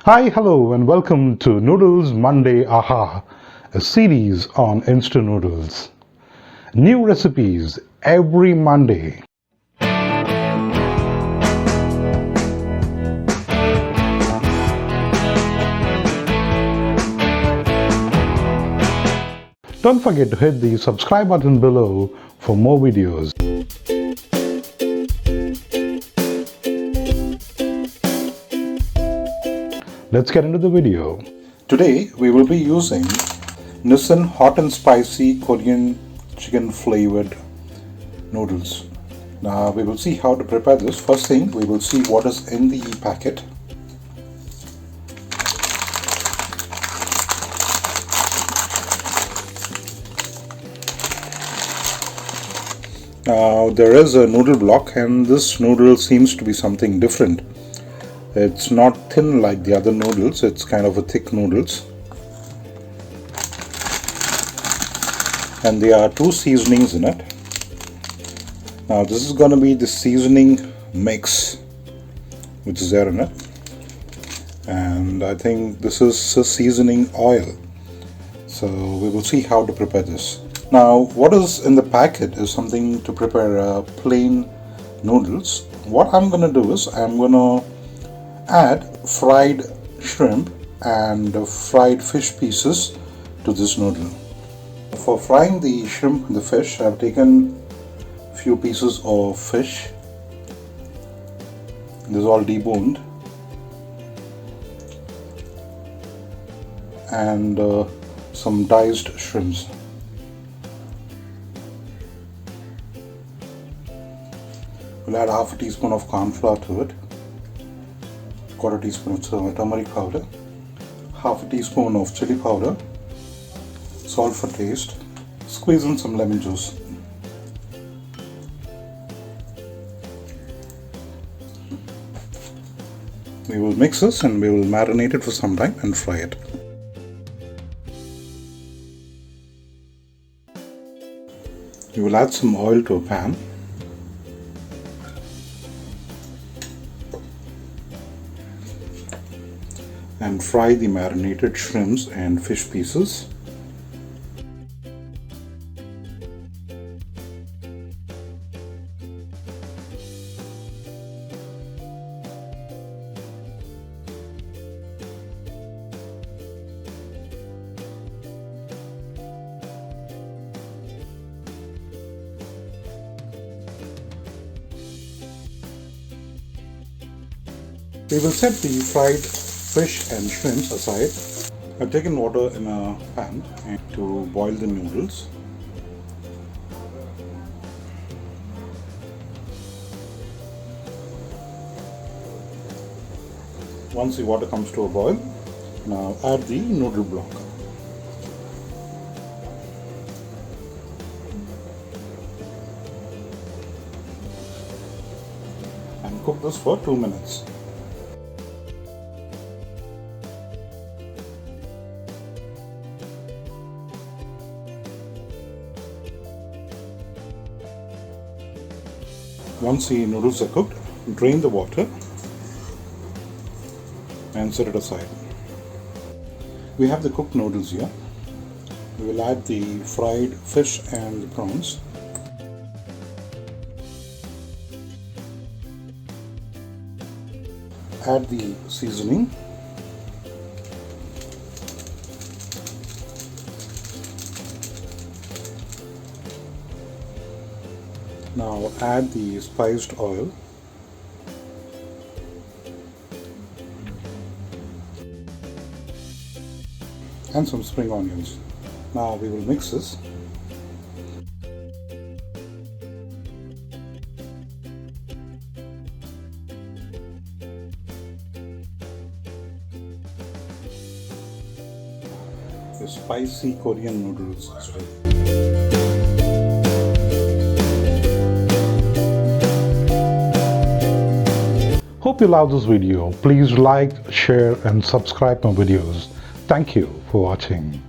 Hi, hello, and welcome to Noodles Monday Aaha, a series on instant noodles. New recipes every Monday. Don't forget to hit the subscribe button below for more videos. Let's get into the video. Today we will be using Nisan hot and spicy Korean chicken flavored noodles. Now we will see how to prepare this. First thing, we will see what is in the packet. Now there is a noodle block, and this noodle seems to be something different. It's not thin like the other noodles, it's kind of a thick noodles. And there are two seasonings in it. Now this is going to be the seasoning mix which is there in it. And I think this is a seasoning oil. So we will see how to prepare this. Now what is in the packet is something to prepare plain noodles. What I'm going to do is I'm going to add fried shrimp and fried fish pieces to this noodle. For frying the shrimp and the fish, I've taken a few pieces of fish. This is all deboned, and some diced shrimps. We'll add half a teaspoon of corn flour to it, quarter teaspoon of turmeric powder, half a teaspoon of chili powder, salt for taste, squeeze in some lemon juice. We will mix this and we will marinate it for some time and fry it. We will add some oil to a pan. And fry the marinated shrimps and fish pieces. We will set the fried fish and shrimps aside. I've taken water in a pan to boil the noodles. Once the water comes to a boil, now add the noodle block. And cook this for 2 minutes. Once the noodles are cooked, drain the water and set it aside. We have the cooked noodles here. We will add the fried fish and the prawns. Add the seasoning. Now add the spiced oil. And some spring onions. Now we will mix this. The spicy Korean noodles is ready. Hope you love this video. Please like, share and subscribe my videos. Thank you for watching.